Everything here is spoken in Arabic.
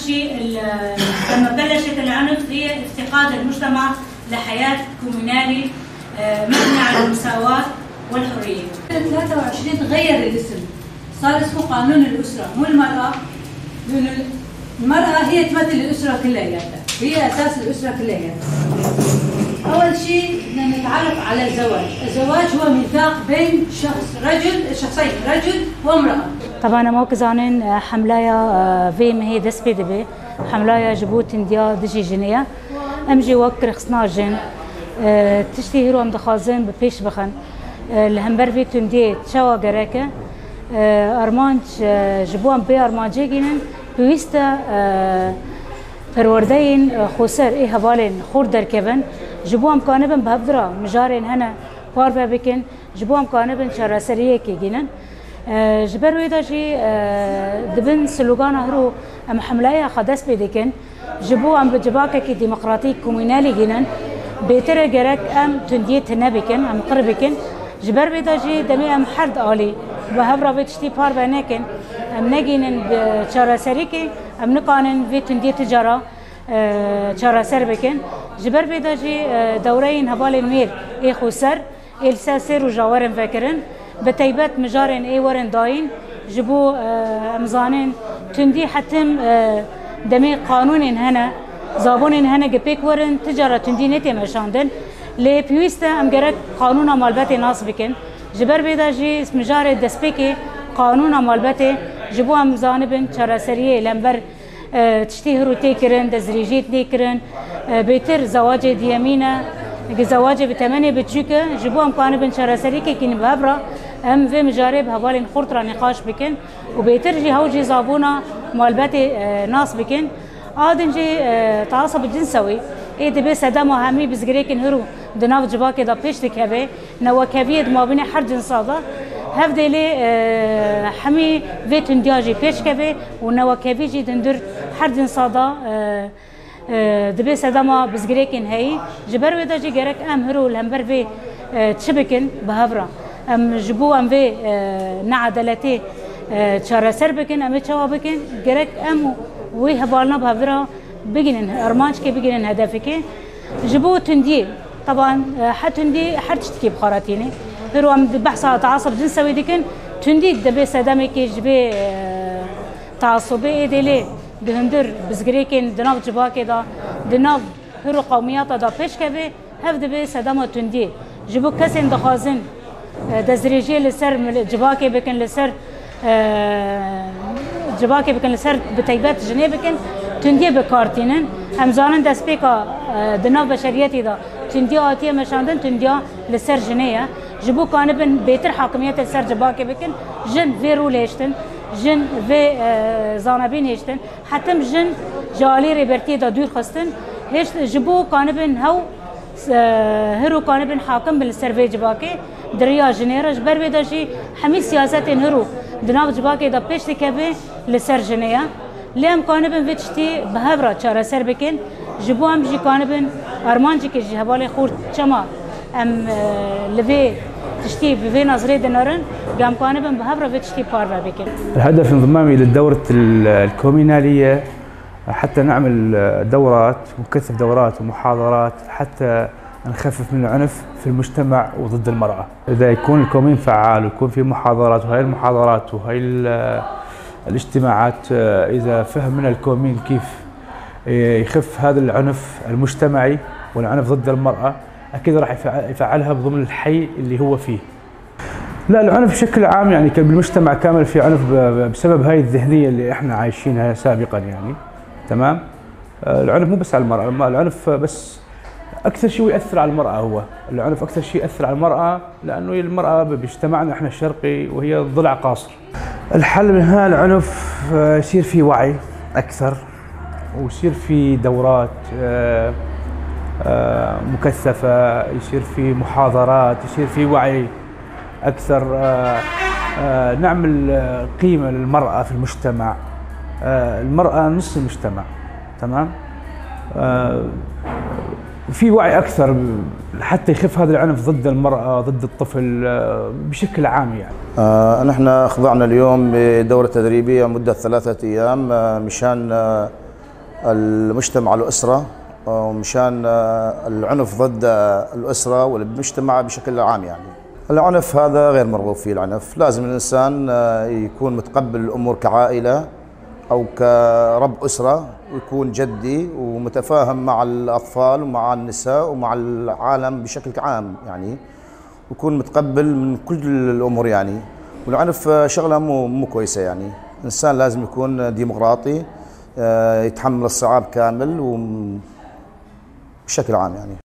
شيء لما بلشت العنف هي افتقاد المجتمع لحياة كومينالي مبني على المساواة والحرية. 23 تغير الاسم، صار اسمه قانون الأسرة، مو المرأة، لأن المرأة هي تمثل الأسرة كلياتها، هي أساس الأسرة كلياتها. أول شيء بدنا نتعرف على الزواج، الزواج هو ميثاق بين شخصين، رجل وامرأة. طبعا موكزانين حملايا في مهي دسبي دبي حملايا جبوت انديا دجي جنيا امجي وكر خصنا جن تشتهروا ام دخازن ببيش بخن الهمبر في تندي تشوا جراكه ارمانج جبوان بي ارمانجي جينن بويستا فروردين خوسر ايه هبالين خور دركبن جبوان كانبن بهبدرا مجارين هنا بارفا بكن جبوان كانبن شراسريه كي جينن جبر ويدا جي دبن سلوغان هرو ام حملايا خدس بيدكن جبو ام بجباكه كي ديمقراطي كومينالي جينن بيتر جرك ام تنديت نبكن ام قربكن جبر ويدا جي دمي ام حرد الي بهبرا بتشتي بار بنكن ام نجينن بشراسريكي ام نقانن في تنديت تجاره شراسر بكن جبر ويدا جي دورين هبال مير اي خوسر الساسر وجاورن فكرن بتيبات مجارن اي ورن داين جبو امزانين تندي حتم دمي قانون هنا زابون هنا جبيك ورن تجاره تندي نتي مشاندن لي بيوستا ام جرك قانون مالبتي ناس بكن جبر بيدا جي مجار دسبيكي قانون مالبتي جبو امزان بن شراسريه لمبر تشتهروا تيكرن دزريجيت نيكرن بيتر زواج ديامينا زواج بثمانية بتشيكا جبو امكانه بن شراسريكي كين بهبرا ام في مجارب هبالين خرطرة نقاش بكن وبيترجي هوجي زابونا مالباتي ناس بكن آدنجي تعصب الجنسوي ايه دبي سدا مهمي بزغريكن هرو دناف جباكي دا بيش دكبه نواكبيد ما بين حر جنسادا هفدلي حمي فيت اندياجي بيش كبه ونواكبي جي دندر حر جنسادا دبي سدما بزغريكن هي جبر ودا جي جرك ام هرو الهمبر في تشبكن بهبرا ام جبو ام في نعدلتي شارسر بكن ام تشوا بكن جرك ام وي هبالنا بهبرا بيجنن ارمانش كي بيجنن هدفك جبو تندي طبعا حتندي حرتشتكي بخاراتيني هرو ام بحث تعصب جنسوي دكن تندي دبي سدامي كي جبي تعصبي ديلي دهندر بزغريكن دناف جباكي دا دناف هرو قوميات دا پیش كبه هف دبي سداما تندي جبو كسين دخازن دزريجي لسر جباكي بكن لسر جباكي بكن لسر بتيبات جنيه بكن تندي بكارتينن همزانن دسبيكا دناف بشريتي دا تندي آتيه مشاندن تندي لسر جنيه جبو كانبن بيتر حاكمية لسر جباكي بكن جن في روليشتن جن في زانبين هشتن حتى جن جالي ريبرتي دا دور خستن هش جبو كانبن هو هرو كانبن حاكم بالسيرفي جباكي دريا جنيرة جبر بيدا شي حمي سياستين هرو دناف جباكي دا بيش تكبي لسر جنيا ليم كانبن فيتشتي بهبرا چارا سر بكن جبو هم جي كانبن ارمانجي كي جي هبالي خور چما ام لفي تشتي بفي نظري دنارن قام كانبن بهبرا فيتشتي بارفا بكن. الهدف انضمامي للدورة الكومينالية حتى نعمل دورات ونكثف دورات ومحاضرات حتى نخفف من العنف في المجتمع وضد المرأة. إذا يكون الكومين فعال ويكون في محاضرات وهي المحاضرات وهي الاجتماعات إذا فهم من الكومين كيف يخف هذا العنف المجتمعي والعنف ضد المرأة أكيد راح يفعلها بضمن الحي اللي هو فيه. لا العنف بشكل عام يعني بالمجتمع كامل في عنف بسبب هاي الذهنية اللي احنا عايشينها سابقا يعني تمام. العنف مو بس على المرأة، العنف بس أكثر شيء يأثر على المرأة هو العنف أكثر شيء يأثر على المرأة لأنه المرأة بمجتمعنا احنا الشرقي وهي ضلع قاصر. الحل من هذا العنف يصير في وعي أكثر ويصير في دورات مكثفة، يصير في محاضرات، يصير في وعي أكثر، نعمل قيمة للمرأة في المجتمع. المرأة نصف المجتمع تمام. في وعي أكثر حتى يخف هذا العنف ضد المرأة ضد الطفل بشكل عام يعني. نحن خضعنا اليوم بدورة تدريبية مدة 3 أيام مشان المجتمع والأسرة، ومشان العنف ضد الأسرة والمجتمع بشكل عام. يعني العنف هذا غير مرغوب فيه. العنف لازم الإنسان يكون متقبل الأمور كعائلة أو كرب أسرة، ويكون جدي ومتفاهم مع الأطفال ومع النساء ومع العالم بشكل عام، يعني ويكون متقبل من كل الأمور. يعني والعنف شغلة مو كويسة. يعني الإنسان لازم يكون ديمقراطي، يتحمل الصعاب كامل وبشكل عام يعني.